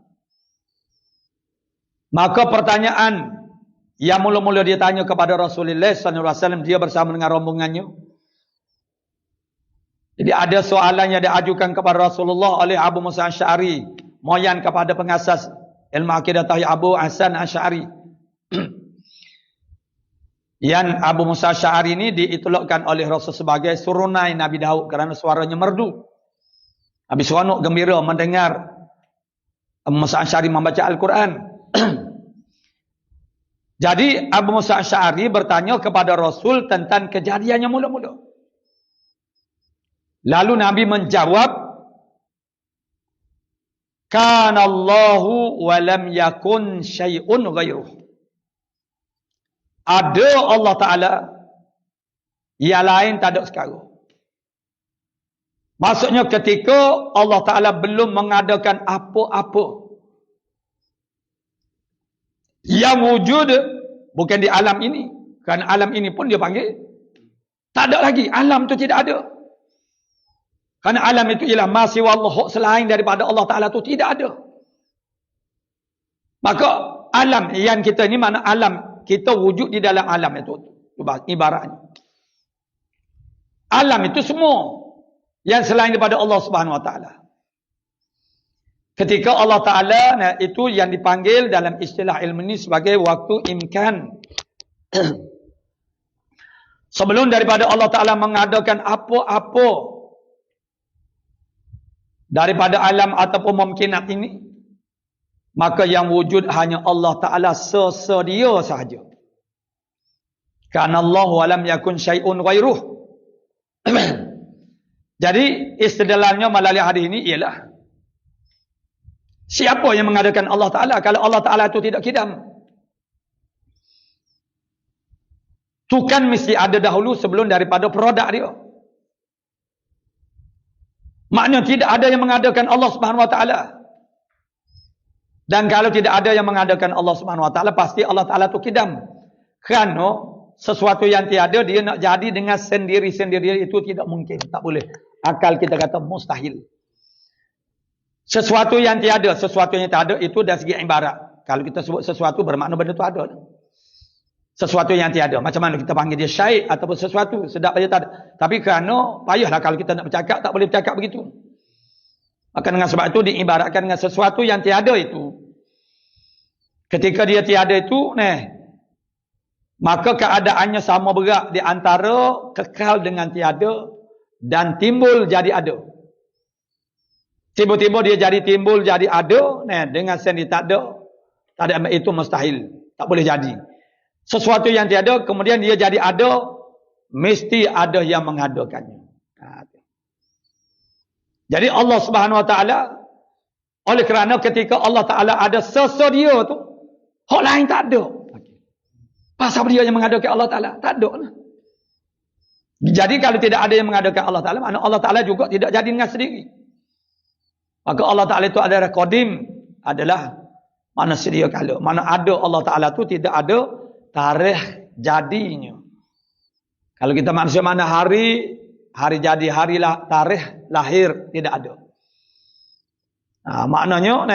Maka pertanyaan yang mula-mula dia tanya kepada Rasulullah SAW, dia bersama dengan rombongannya. Jadi ada soalan yang diajukan kepada Rasulullah oleh Abu Musa Asy'ari, moyan kepada pengasas ilmu akidah tauhid Abu Hasan Asy'ari. Yang Abu Musa Asy'ari ini diitlaqkan oleh Rasul sebagai surunai Nabi Daud kerana suaranya merdu. Nabi seronok gembira mendengar Abu Musa Asy'ari membaca Al-Quran. Jadi Abu Musa Asy'ari bertanya kepada Rasul tentang kejadiannya mula-mula. Lalu Nabi menjawab, Kana Allahu wa lam yakun syai'un ghairuh. Ada Allah Ta'ala, yang lain tak ada sekarang. Maksudnya ketika Allah Ta'ala belum mengadakan apa-apa. Yang wujud bukan di alam ini. Kerana alam ini pun dia panggil tak ada lagi. Alam tu tidak ada. Kerana alam itu ialah masih wallah, selain daripada Allah Ta'ala tu tidak ada. Maka alam yang kita ni, mana alam kita wujud di dalam alam itu. Ibaratnya alam itu semua yang selain daripada Allah Subhanahu Wa Ta'ala. Ketika Allah Ta'ala itu yang dipanggil dalam istilah ilmu ini sebagai waktu imkan. Sebelum daripada Allah Ta'ala mengadakan apa-apa daripada alam ataupun mungkinat ini, maka yang wujud hanya Allah Ta'ala sesedia sahaja. Karena Allah walam yakun syai'un ghairuh. Jadi istidlalnya melalui hadis ini ialah, siapa yang mengadakan Allah Ta'ala kalau Allah Ta'ala itu tidak kidam? Itu kan mesti ada dahulu sebelum daripada produk dia. Maknanya tidak ada yang mengadakan Allah Subhanahu Wa Ta'ala. Dan kalau tidak ada yang mengadakan Allah Subhanahu Wa Ta'ala, pasti Allah Ta'ala itu kidam. Kerana sesuatu yang tiada dia nak jadi dengan sendiri-sendiri itu tidak mungkin, tak boleh. Akal kita kata mustahil. Sesuatu yang tiada, sesuatu yang tak ada itu dari segi ibarat. Kalau kita sebut sesuatu bermakna benda itu ada. Sesuatu yang tiada, macam mana kita panggil dia syai' ataupun sesuatu sedap aja tak ada. Tapi kerana payahlah kalau kita nak bercakap, tak boleh bercakap begitu. Maka dengan sebab itu diibaratkan dengan sesuatu yang tiada itu. Ketika dia tiada itu, maka keadaannya sama berat di antara kekal dengan tiada dan timbul jadi ada. Tiba-tiba dia jadi timbul jadi ada, dengan sendiri tak ada, itu mustahil, tak boleh jadi. Sesuatu yang tiada kemudian dia jadi ada, mesti ada yang mengadakannya. Jadi Allah Subhanahu Wa Ta'ala, oleh kerana ketika Allah Ta'ala ada sesedia tu, hak lain tak ada. Pasal dia yang mengadakan Allah Ta'ala? Tak ada. Jadi kalau tidak ada yang mengadakan Allah Ta'ala, makna Allah Ta'ala juga tidak jadi dengan sendiri. Maka Allah Ta'ala itu adalah qadim, adalah mana sedia kala. Mana ada Allah Ta'ala itu tidak ada tarikh jadinya. Kalau kita manusia, mana hari jadi, hari tarikh lahir tidak ada. Maknanya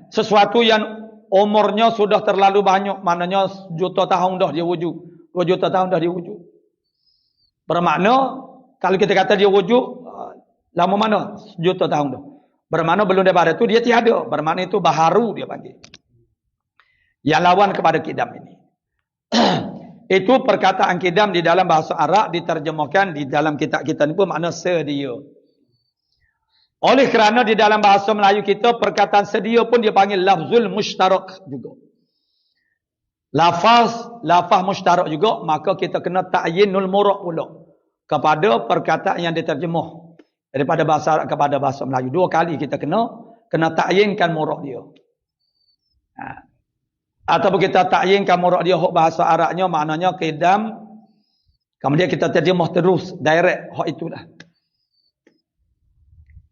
sesuatu yang umurnya sudah terlalu banyak, maknanya juta tahun dah dia wujud, 2 juta tahun dah dia wujud. Bermakna kalau kita kata dia wujud, Lama mana? Juta tahun tu. Bermakna belum daripada tu dia tiada. Bermakna itu baharu dia panggil. Yang lawan kepada kidam ini. Itu perkataan kidam di dalam bahasa Arab diterjemahkan di dalam kitab kita ni pun makna sedia. Oleh kerana di dalam bahasa Melayu kita perkataan sedia pun dia panggil lafzul mushtarak juga. Lafaz mushtarak juga, maka kita kena ta'yinul murad pula kepada perkataan yang diterjemah daripada bahasa Arab kepada bahasa Melayu. Dua kali kita kena ta'yinkan murad dia. Ataupun kita ta'yinkan murad dia hak bahasa Arabnya maknanya qidam, kemudian kita terjemah terus direct hak itulah.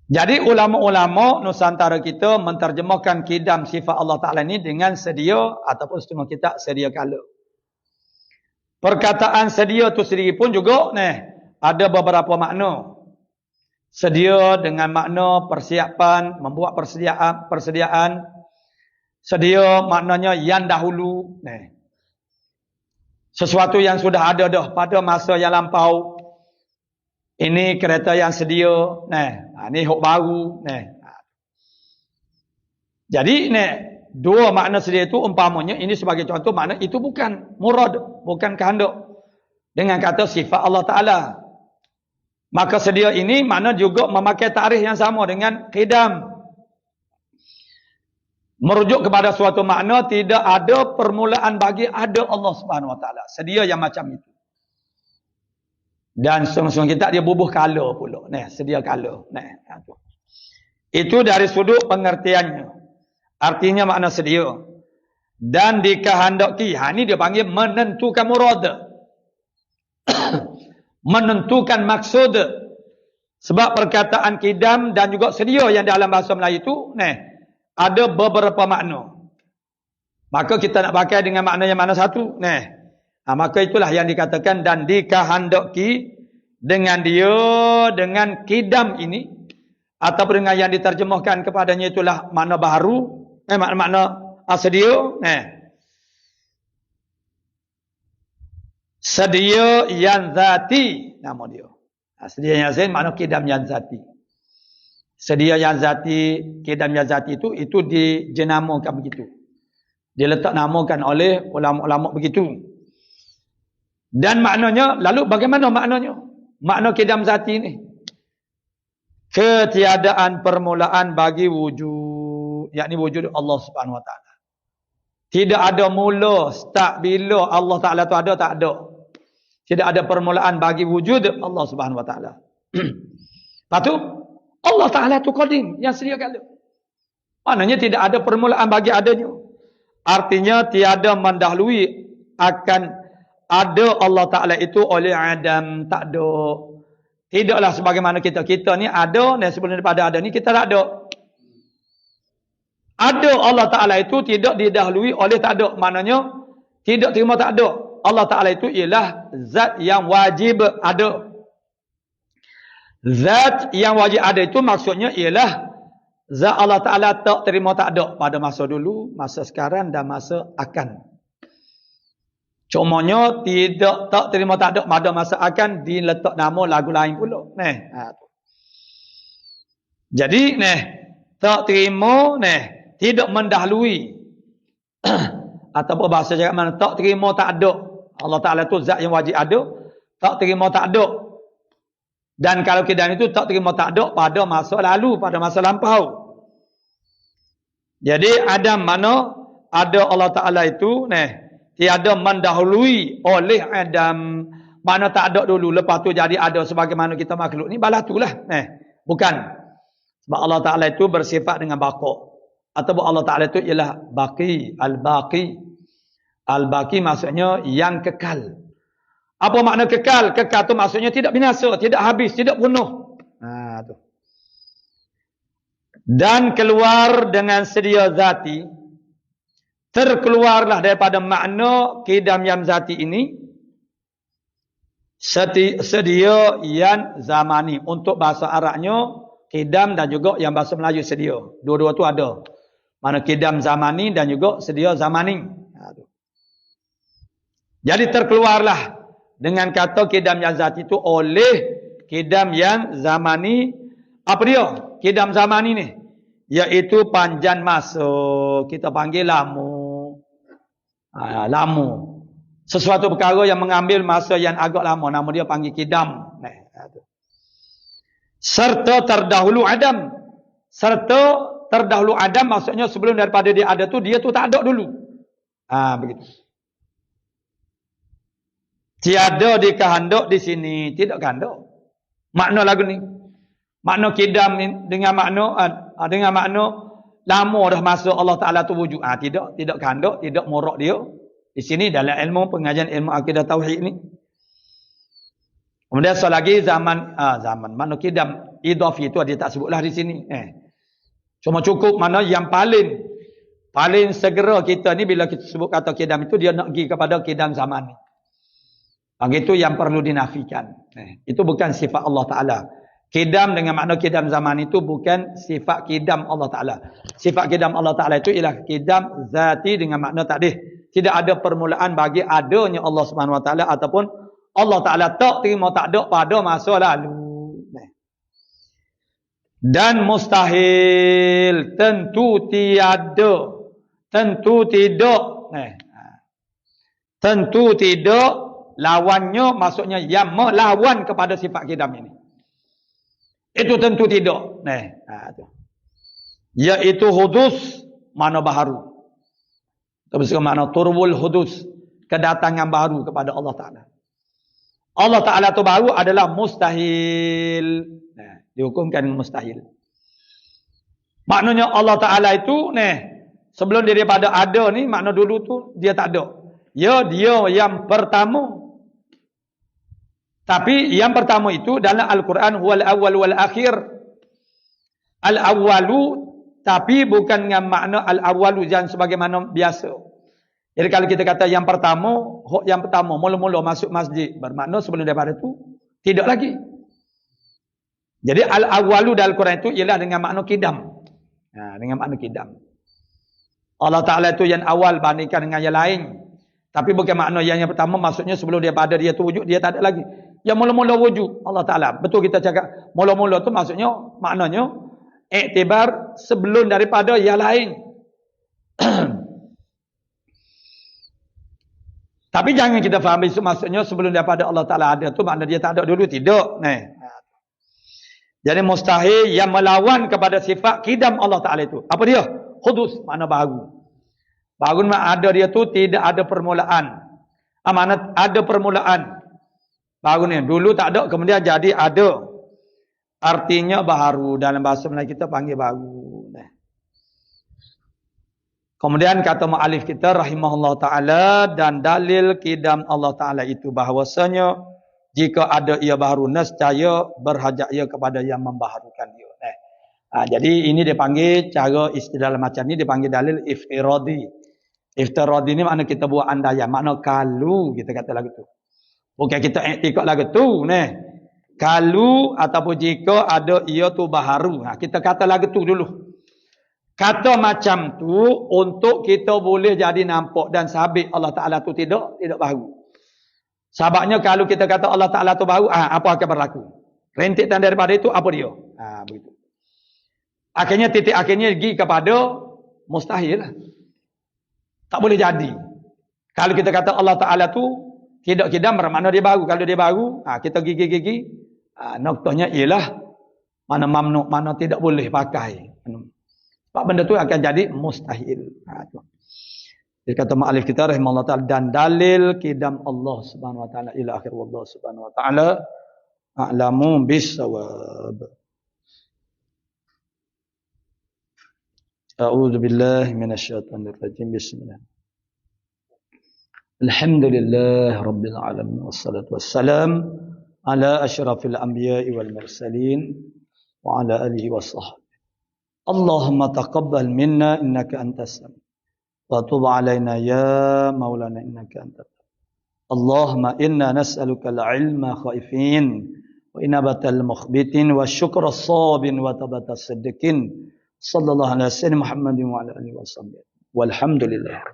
Jadi ulama-ulama Nusantara kita menterjemahkan qidam sifat Allah Ta'ala ini dengan sedia ataupun setengah kita sedia kala. Perkataan sedia itu sendiri pun juga ada beberapa makna. Sedia dengan makna persiapan, membuat persediaan. Sedia maknanya yang dahulu. Sesuatu yang sudah ada dah pada masa yang lampau. Ini kereta yang sedia. Ini hak baru. Jadi dua makna sedia itu umpamanya ini sebagai contoh makna itu bukan murad, bukan kehendak. Dengan kata sifat Allah Ta'ala. Maka sedia ini makna juga memakai tarikh yang sama dengan qidam. Merujuk kepada suatu makna tidak ada permulaan bagi ada Allah Subhanahu Wa Taala. Sedia yang macam itu. Dan sungguh-sungguh kita dia bubuh kala pula. Sedia kala. Itu dari sudut pengertiannya. Artinya makna sedia. Dan dikehendaki. Ini dia panggil menentukan murad. Menentukan maksud. Sebab perkataan qidam dan juga sedia yang dalam bahasa Melayu itu ada beberapa makna. Maka kita nak pakai dengan makna yang mana satu. Maka itulah yang dikatakan dan dikehendaki dengan dia, dengan qidam ini. Atau dengan yang diterjemahkan kepadanya itulah makna baharu. Makna sedia. Sedia yang zati. Nama dia. Sedia yang zati makna qidam yang zati. Sedia yang zati, qidam yang zati itu dijenamakan begitu. Diletak namakan oleh ulama-ulama begitu. Dan maknanya, lalu bagaimana maknanya? Makna qidam zati ini. Ketiadaan permulaan bagi wujud. Yakni wujud Allah Subhanahu Wa Taala. Tidak ada mula, start bila Allah Ta'ala itu ada, tak ada. Tidak ada permulaan bagi wujud Allah Subhanahu Wa Taala. Lepas tu, Allah Ta'ala itu qadim yang sedia kala. Maknanya tidak ada permulaan bagi adanya. Artinya tiada mendahului akan ada Allah Ta'ala itu oleh Adam. Tak ada. Tidaklah sebagaimana kita ni ada dan sebelum daripada ada ni kita tak ada. Ada Allah Ta'ala itu tidak didahului oleh tak ada. Maknanya tidak terima tak ada. Allah Ta'ala itu ialah zat yang wajib ada. Zat yang wajib ada itu maksudnya ialah zat Allah Ta'ala tak terima tak ada pada masa dulu, masa sekarang dan masa akan. Cumanya tidak tak terima tak ada pada masa akan diletak nama lagu lain pula. Jadi tak terima tidak mendahului ataupun bahasa cakap mana tak terima tak ada. Allah Ta'ala itu zat yang wajib ada, tak terima tak ada. Dan kalau qidam itu tak terima tak ada pada masa lalu, pada masa lampau. Jadi ada mana ada Allah Ta'ala itu tiada mendahului oleh Adam. Mana tak ada dulu, lepas tu jadi ada sebagaimana kita makhluk ni, balatulah. Bukan. Sebab Allah Ta'ala itu bersifat dengan baqa. Ataupun Allah Ta'ala itu ialah baqi, al-baqi. Al-baqi maksudnya yang kekal. Apa makna kekal? Kekal tu maksudnya tidak binasa, tidak habis, tidak punah. Tu. Dan keluar dengan sedia zati. Terkeluarlah daripada makna qidam yang zati ini. Sedia yang zamani. Untuk bahasa Arabnya, qidam dan juga yang bahasa Melayu sedia. Dua-dua tu ada. Mana qidam zamani dan juga sedia zamani. Jadi terkeluarlah dengan kata qidam yang zati itu oleh qidam yang zamani Apa dia? Kidam zaman ini. Iaitu panjang masa. Kita panggil lamu. Lamu. Sesuatu perkara yang mengambil masa yang agak lama. Nama dia panggil kidam. Serta terdahulu Adam. Serta terdahulu Adam maksudnya sebelum daripada dia ada tu, dia tu tak ada dulu. Begitu. Tiada dikehendak di sini. Tidak kehendak. Makna lagu ni. Makna kidam dengan makna lama dah masa Allah Ta'ala tu wujud. Tidak kehendak, tidak morak dia. Di sini dalam ilmu pengajian ilmu akidah tauhid ni. Kemudian soal lagi zaman makna kidam idafi itu dia tak sebutlah di sini. Cuma cukup mana yang paling segera kita ni bila kita sebut kata kidam itu dia nak pergi kepada kidam zaman ni. Itu yang perlu dinafikan. Itu bukan sifat Allah Ta'ala. Kidam dengan makna kidam zaman itu bukan sifat kidam Allah Ta'ala. Sifat kidam Allah Ta'ala itu ialah kidam zati dengan makna takdih. Tidak ada permulaan bagi adanya Allah Subhanahu Wa Ta'ala ataupun Allah Ta'ala tak terima tak ada pada masa lalu. Dan mustahil, tentu tiada, tentu tidak. Tentu tidak, lawannya maksudnya yang melawan kepada sifat kidam ini. Itu tentu tidak. Iaitu hudus, mana baharu. Itu makna turwul hudus, kedatangan baru kepada Allah Ta'ala. Allah Ta'ala itu baru adalah mustahil. Dihukumkan mustahil. Maknanya Allah Ta'ala itu, sebelum daripada ada ni, makna dulu tu dia tak ada. Dia yang pertama. Tapi yang pertama itu dalam Al-Quran huwal awwal wal akhir. Al-awwalu, tapi bukan dengan makna al-awwalu jangan sebagaimana biasa. Jadi kalau kita kata yang pertama mula-mula masuk masjid, bermakna sebelum daripada itu tidak lagi. Jadi al-awwalu dalam Al-Quran itu ialah dengan makna kidam. Dengan makna kidam. Allah Ta'ala itu yang awal bandingkan dengan yang lain. Tapi bukan makna yang pertama maksudnya sebelum daripada dia tu wujud dia tak ada lagi. Yang mula-mula wujud Allah Ta'ala. Betul kita cakap mula-mula tu maksudnya maknanya iktibar sebelum daripada yang lain. Tapi jangan kita faham itu maksudnya sebelum daripada Allah Ta'ala ada tu makna dia tak ada dulu. Tidak. Jadi mustahil yang melawan kepada sifat kidam Allah Ta'ala itu. Apa dia? Hudus, makna baru. Baru makna ada dia tu tidak ada permulaan. Makna ada permulaan. Baru ni. Dulu tak ada, kemudian jadi ada. Artinya baharu. Dalam bahasa Melayu kita panggil baru. Kemudian kata mu'alif kita rahimahullah ta'ala dan dalil kidam Allah Ta'ala itu bahawasanya jika ada ia baharu nescaya berhajat ia kepada yang membaharukan dia. Jadi ini dipanggil cara istilah macam ni dipanggil dalil iftiradi. Iftiradi ni makna kita buat andaian. Makna kalau kita kata lagu tu. Bukan kita ikut lagu tu. Kalau ataupun jika ada ia tu baharu. Kita kata lagu tu dulu. Kata macam tu untuk kita boleh jadi nampak dan sabit Allah Ta'ala tu tidak baru. Sebabnya kalau kita kata Allah Ta'ala tu baru, apa akan berlaku? Rintikan daripada itu apa dia? Begitu. Akhirnya titik akhirnya pergi kepada mustahil. Tak boleh jadi. Kalau kita kata Allah Ta'ala tu tidak kidam bermakna dia baru. Kalau dia baru, kita gigi-gigi. Noktanya ialah mana mamnu, mana tidak boleh pakai. Sebab benda tu akan jadi mustahil. Jadi kata ma'alif kita rahimahullah ta'ala dan dalil kidam Allah subhanahu wa ta'ala ila akhir wallahu subhanahu wa ta'ala a'lamu bisawab. A'udzu billahi minasyaitonir rajim. Bismillah. Alhamdulillah rabbil alamin wassalatu wassalam ala asyrafil anbiya'i wal mursalin wa ala alihi washabbihi. Allahumma taqabbal minna innaka antas sami wa tub alaina ya maulana innaka antat. Allahumma inna nas'aluka al-ilma khaifin wa inabatal mukhbitin wa syukra sabin wa tabatas siddiqin. Sallallahu alaihi wasallam Muhammadin wa ala alihi wasallam. Walhamdulillah.